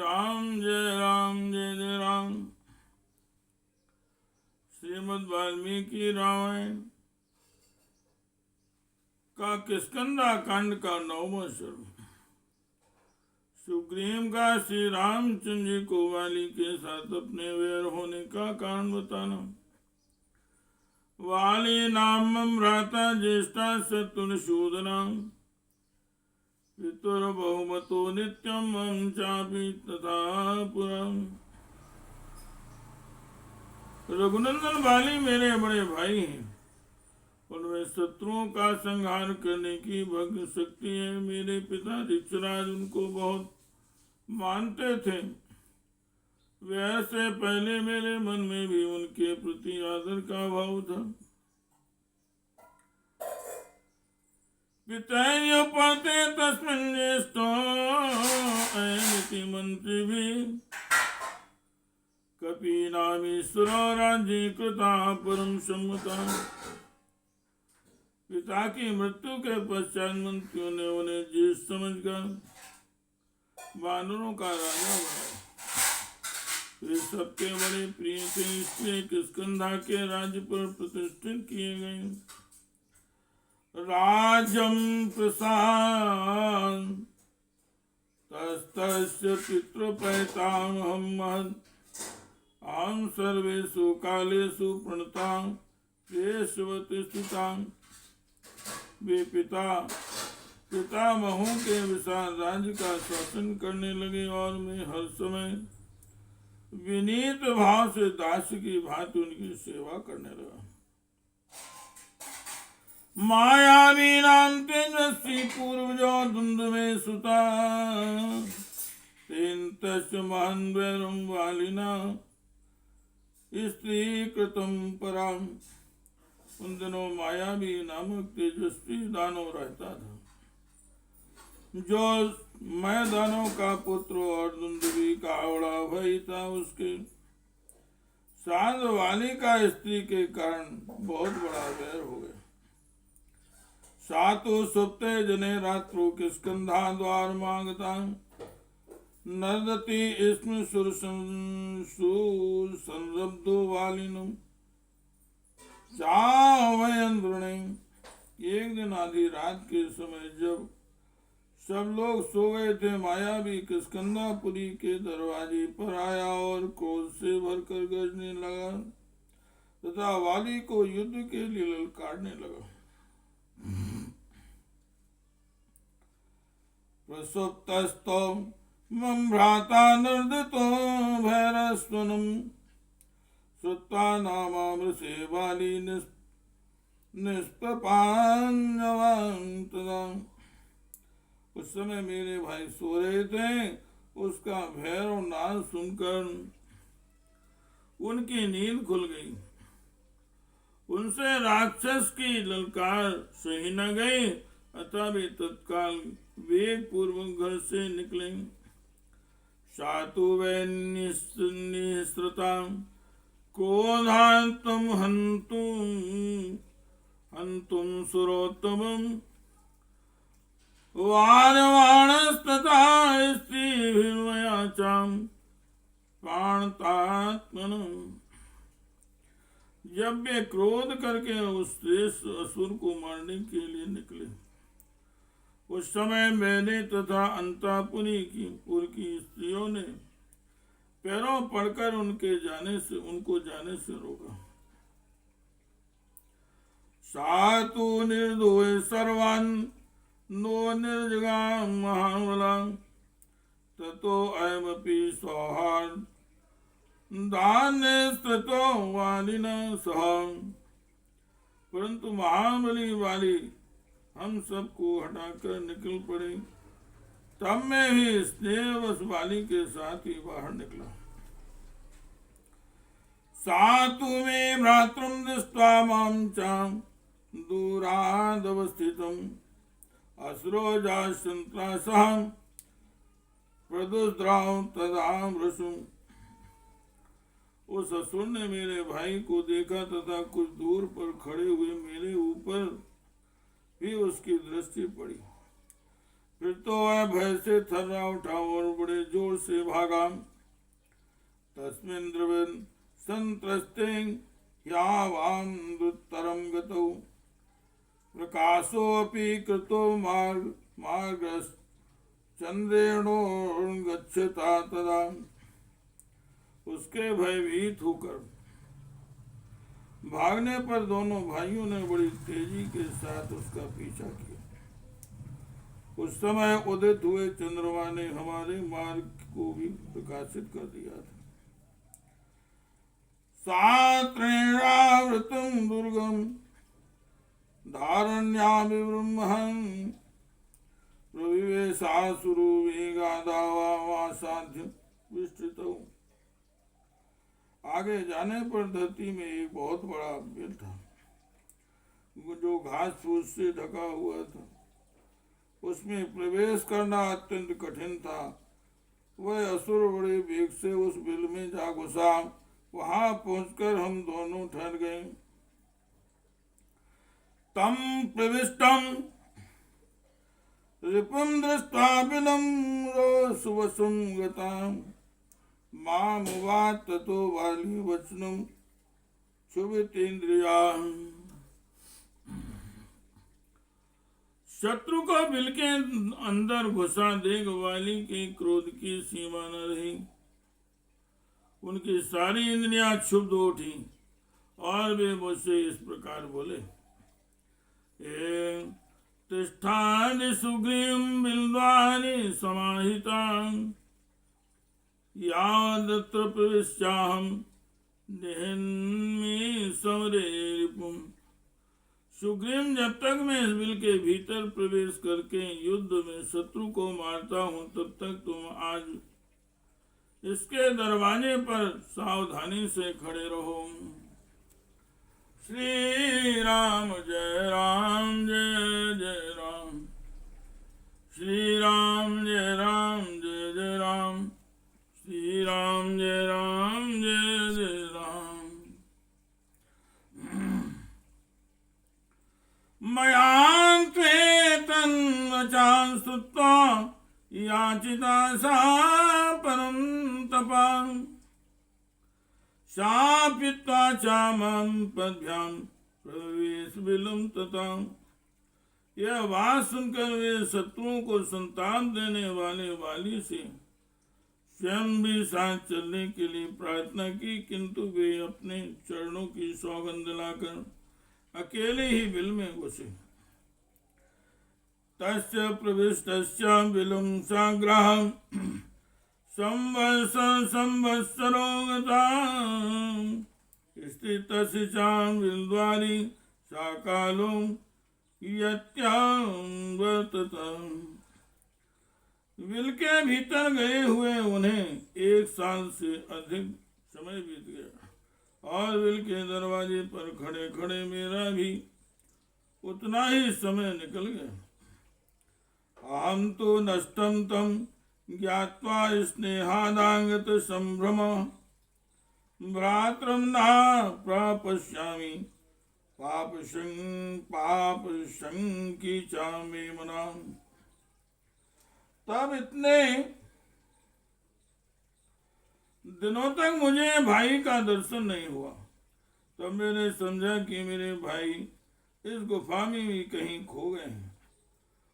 राम जय जय राम। श्रीमद् वाल्मीकि रामायण का किष्किंधा कांड का 9वां सर्ग। सुग्रीव का श्री रामचंद्र जी को वाली के साथ अपने वैर होने का कारण बताना। वाली नाम भ्राता ज्येष्ठा शत्रुसूदना पितुर बहुमतो नित्यम हम चापि तथा पुरम। रघुनंदन वाली मेरे बड़े भाई हैं, उनमें शत्रुओं का संहार करने की भक्त शक्ति है। मेरे पिता ऋक्षराज उनको बहुत मानते थे। वैसे पहले मेरे मन में भी उनके प्रति आदर का भाव था। पितैर्यो पते तस्मिन् ज्येष्ठो अयमिति मंत्री भी कपीनामीश्वरो राज्य कृता परम सम्मता। पिता की मृत्यु के पश्चात मंत्रियों ने उन्हें ज्येष्ठ समझकर वानरों का राजा बनाया। वे सबके बड़े प्रिय थे, इसलिए किष्किंधा के राज्य पर प्रतिष्ठित किए गए। राज्यं प्रसाद तस्तस्य पितृपैतामहं महत् आम सर्वेषु कालेषु प्रणतां केशवति स्थितां। वे पितामहों के विशाल राज्य का शासन करने लगे और मैं हर समय विनीत भाव से दास की भांति उनकी सेवा करने लगा। मायावी नाम तेजस्वी पूर्वजो दुंदुभे सुता तेन तस्य महान वैरम वालिना स्त्री कृतम पराम। उन दिनों मायावी नामक तेजस्वी दानव रहता था, जो मैदानों का पुत्र और दुंदुभी का बड़ा भाई था। उसके साथ वाली का स्त्री के कारण बहुत बड़ा वैर हो गया। सातु सुप्ते जने रात्रु किष्किंधा द्वार मांगता नर्दति इसमें सुर संरब्धो वालिनम चावयन्द्रणे। एक दिन आधी रात के समय जब सब लोग सो गए थे, मायावी किष्किंधापुरी के दरवाजे पर आया और क्रोध से भरकर गरजने लगा तथा वाली को युद्ध के लिए ललकारने लगा। प्रसुप्तस्तो मम भ्राता नर्दितो भैरस्वनम श्रुत्वा नामामृषे वाली निष्पपान्यवां तदा। उस समय मेरे भाई सो रहे थे। उसका भैरव नाद सुनकर उनकी नींद खुल गई। उनसे राक्षस की ललकार सही न गई, अतः वे तत्काल वेग पूर्वक घर से निकले। सातु वै निःसृता क्रोधान्तम हन्तुम सुरोत्तमम् वानवाणस्तथा स्त्रीभिर्मया चाम प्राणतात्मनम्। जब वे क्रोध करके उस श्रेष्ठ असुर को मारने के लिए निकले, उस समय मैंने तथा अंतापुरी की पुर की स्त्रियों ने पैरों पड़कर उनको जाने से रोका। सातु निर्दोष सर्वान् नो निर्जगाम महाबला ततो अयमपि सौहार्द दाने स्ततो वालिना सह। परंतु महाबली वाली हम सबको हटाकर निकल पड़े। तब मैं भी स्नेहवश वाली के साथ ही बाहर निकला। सातु में भ्रातृम दृष्ट्वा मां चाम दूरादवस्थितम् असुरोजासंत्रासः प्रदुद्राव तदामृषुम्। उस असुर ने मेरे भाई को देखा तथा कुछ दूर पर खड़े हुए मेरे ऊपर भी उसकी दृष्टि पड़ी। फिर तो वह भय से थर्रा उठा और बड़े जोर से भागा। तस्मिन् द्रविन् संत्रस्ते यावान्धुत्तरं गतौ प्रकाशोऽपि कृतो मार्गश्चन्द्रेणोर्गच्छता तदा। उसके भयभीत होकर भागने पर दोनों भाइयों ने बड़ी तेजी के साथ उसका पीछा किया। उस समय उदित हुए चंद्रमा ने हमारे मार्ग को भी प्रकाशित कर दिया था। सात्रेणावृतं दुर्गम धारण्याभिब्रह्महं प्रविवेशासुरो वेगादावासाध्य विस्तृतौ। आगे जाने पर धरती में एक बहुत बड़ा बिल था जो घास फूस से ढका हुआ था। उसमें प्रवेश करना अत्यंत कठिन था। वह असुर बड़े वेग से उस बिल में जा घुसा। वहां पहुंचकर हम दोनों ठहर गए। तम प्रविष्टम रिपुम दृष्ट्वा बिलं सुवसुं गताम् मामुवाच ततो वाली वचनं क्षुभितेन्द्रिया। शत्रु को बिल के अंदर घुसा देख वाली के क्रोध की सीमा न रही। उनकी सारी इंद्रियां क्षुब्ध उठी और वे मुझसे इस प्रकार बोले, तिष्ठानि सुग्रीवं बिलद्वारे समाहितां यावदत्र प्रविश्याहं निहन्मि समरे रिपुं। सुग्रीव, जब तक मैं इस बिल के भीतर प्रवेश करके युद्ध में शत्रु को मारता हूँ तब तक तुम आज इसके दरवाजे पर सावधानी से खड़े रहो। श्री राम जय जय राम, श्री राम जय जय राम, श्री राम जय जय राम। मयांत्वे तन्वचां श्रुत्वा याचिता सा परं तपां शापित्वा चामां पद्भ्यां प्रवेश बिलं तथा। यह बात सुनकर वे शत्रुओं को संताप देने वाले वाली से स्वयं भी साथ चलने के लिए प्रार्थना की, किंतु वे अपने चरणों की सौगंध लाकर अकेले ही बिल में घुसे। तस्य प्रविष्टस्य बिलं साग्रहं संवत्सरो गतां स्थितस्य चां बिलद्वारि साकालो यत्यावर्ततम्। बिल के भीतर गए हुए उन्हें 1 साल से अधिक समय बीत गया और बिल के दरवाजे पर खड़े खड़े मेरा भी उतना ही समय निकल गया। अहम तो नष्टम तम ज्ञात्वा स्नेहादागत संभ्रम भ्रातरं न प्रापश्यामि पाप शंकी चा मे मना। तब इतने दिनों तक मुझे भाई का दर्शन नहीं हुआ। तब मैंने समझा कि मेरे भाई इस गुफा में भी कहीं खो गए हैं।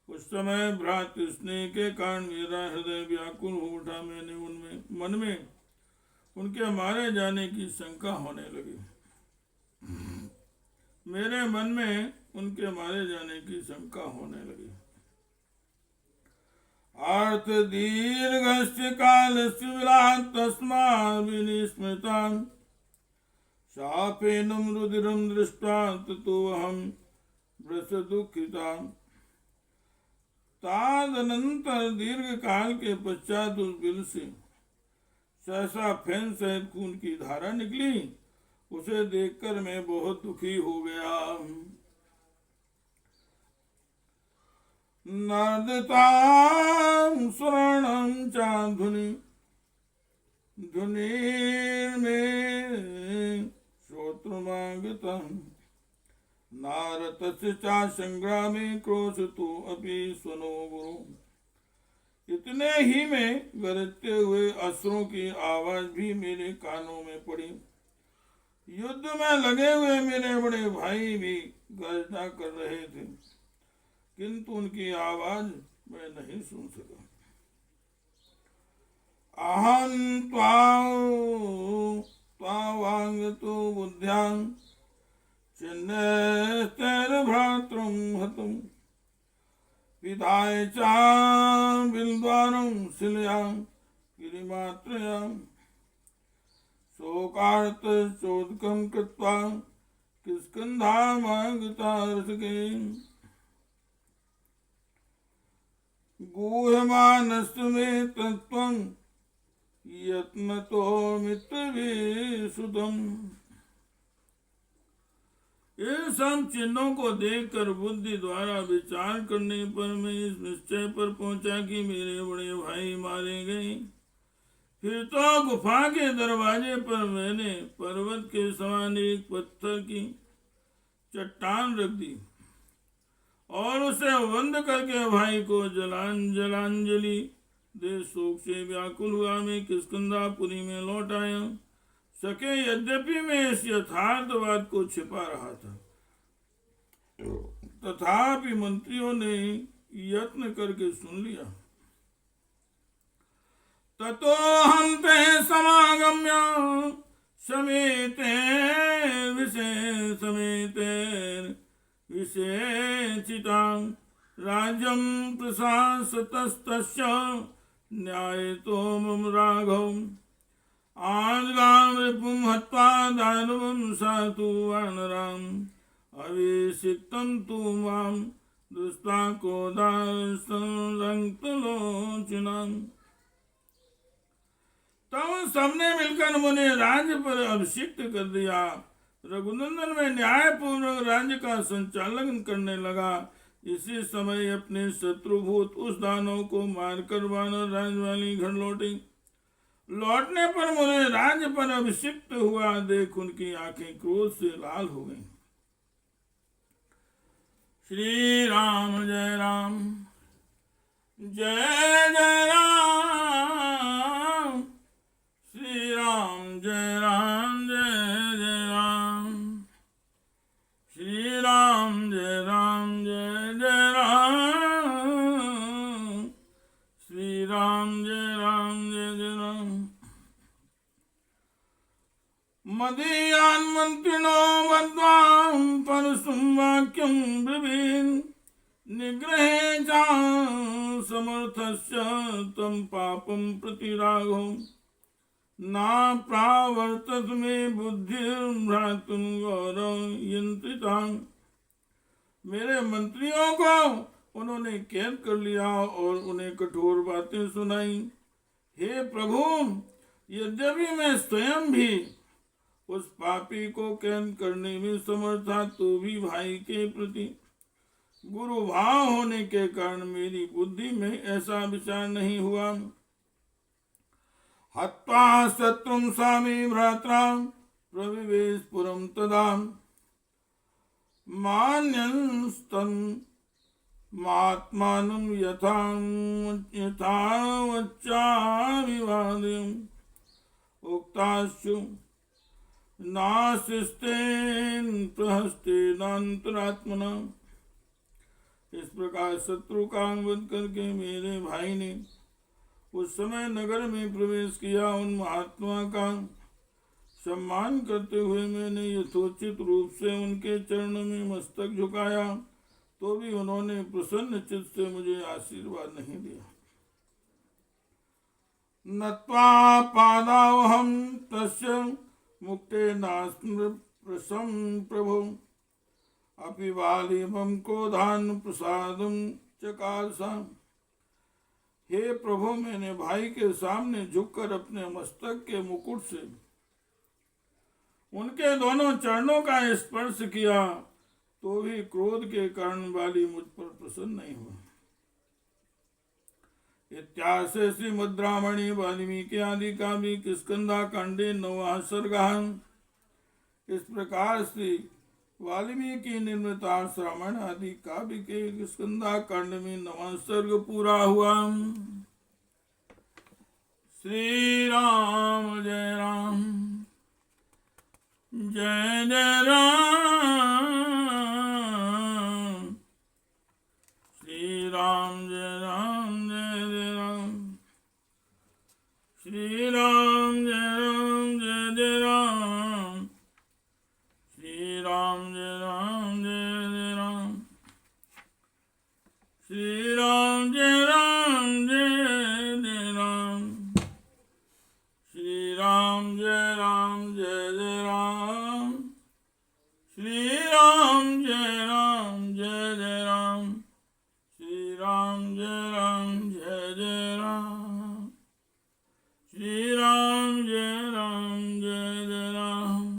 उस समय भ्रातृ स्नेह के कारण मेरा हृदय व्याकुल हो उठा। मैंने मन में उनके मारे जाने की शंका होने लगी। मेरे मन में उनके मारे जाने की शंका होने लगी। अर्थ दीर्घस्य कालस्य विलात् तस्मात् विनिस्मृतां शापेनं रुधिरं दृष्ट्वा ततोऽहं वृषदुःखिता। तदनंतर दीर्घ काल के पश्चात उस बिल से सहसा फैन सहित खून की धारा निकली। उसे देखकर मैं बहुत दुखी हो गया। नर्दितां स्वर्णं चाधुनि धुनिर्मे श्रोत्रमागतम् नारतस्य च संग्रामे क्रोशतो अपि स्वनो गुरु। इतने ही में गरजते हुए असुरों की आवाज भी मेरे कानों में पड़ी। युद्ध में लगे हुए मेरे बड़े भाई भी गर्जना कर रहे थे, किंतु उनकी आवाज मैं नहीं सुन सका। अहं त्वावाङ्गतो बुद्ध्यां चिन्नैस्तैर्भ्रातृं हतम् विधाय च बिल्द्वारं शिलयां गिरिमात्रयां शोकार्तचोदकं कृत्वा किष्किन्धामागतारसके गूह्यमानस्य मे तत्त्वं यत्नतो मित्रविशुद्धम्। इन सब चिन्हों को देखकर बुद्धि द्वारा विचार करने पर मैं इस निश्चय पर पहुंचा कि मेरे बड़े भाई मारे गए। फिर तो गुफा के दरवाजे पर मैंने पर्वत के समान एक पत्थर की चट्टान रख दी और उसे बंद करके भाई को जलांजलि दे शोक से व्याकुल हुआ मैं किष्किंधापुरी में लौट आया। सके यद्यपि मैं इस यथार्थ बात को छिपा रहा था, तथापि मंत्रियों ने यत्न करके सुन लिया। ततो हम ते समागम्य समेते विशेषितां राज्यं प्रशासतस्तस्य न्यायतो मम राघव आजगाम रिपुं हत्वा दानवं सातु वानराम् अभिषिक्तं तु मां दृष्ट्वा क्रोधासंरक्तलोचनाम्। तब सबने मिलकर मुझे राज्य पर अभिषिक्त कर दिया। रघुनंदन में न्यायपूर्वक राज्य का संचालन करने लगा। इसी समय अपने शत्रुभूत उस दानव को मारकर वानर राज वाली घर लौटने पर मुझे राज्य पर अभिषिक्त हुआ देख उनकी आंखें क्रोध से लाल हो गईं। श्री राम जय राम जय जय राम, श्री राम जय राम जय जय राम, श्री राम जय जय राम, श्री राम जय जय राम। मदीयान् मंत्रिणो वद्वां परशुं वाक्यं ब्रवीन् निग्रहे च समर्थस्य तं पापं प्रति राघव ना प्रावर्तत मे बुद्धिर्भ्रातुं गौरवयन्त्रितां। मेरे मंत्रियों को उन्होंने कैद कर लिया और उन्हें कठोर बातें सुनाई। हे प्रभु, यद्यपि मैं स्वयं भी उस पापी को कैद करने में समर्थ था, तो भी भाई के प्रति गुरु भाव होने के कारण मेरी बुद्धि में ऐसा विचार नहीं हुआ। हत्वा शत्रुं स्वामी भ्रात्रा प्रविवेश पुरं तदा मान्यंस्तं मात्मानं यथावच्चाभिवादम् उक्ताश्चु नाशिस्तेन प्रहस्तेनान्तरात्मना। इस प्रकार शत्रु का वध करके मेरे भाई ने उस समय नगर में प्रवेश किया। उन महात्मा का सम्मान करते हुए मैंने यथोचित रूप से उनके चरणों में मस्तक झुकाया, तो भी उन्होंने प्रसन्न चित्त से मुझे आशीर्वाद नहीं दिया। नत्वा पादावहं तस्य मुक्तेनास्मृप्रसं प्रभो अपि वालिमं क्रोधान् प्रसादं चकारसा। हे प्रभु, मैंने भाई के सामने झुककर अपने मस्तक के मुकुट से उनके दोनों चरणों का स्पर्श किया, तो भी क्रोध के कारण वाली मुझ पर प्रसन्न नहीं हुआ। इत्यासे श्रीमद् रामायणे वाल्मीकि आदि काव्ये किष्किंधा कांडे 9वां सर्ग। इस प्रकार से वाल्मीकि निर्मित रामायण आदि काव्य के किष्किंधा कांड में 9वां सर्ग पूरा हुआ। श्री राम जय राम जय जय राम श्री राम जय राम जय जय राम श्री राम जय राम जय जय राम श्री राम जय राम जय जय राम श्री राम जय राम जय जय राम श्री राम जय राम जय जय राम श्री राम जय राम जय जय राम श्री राम जय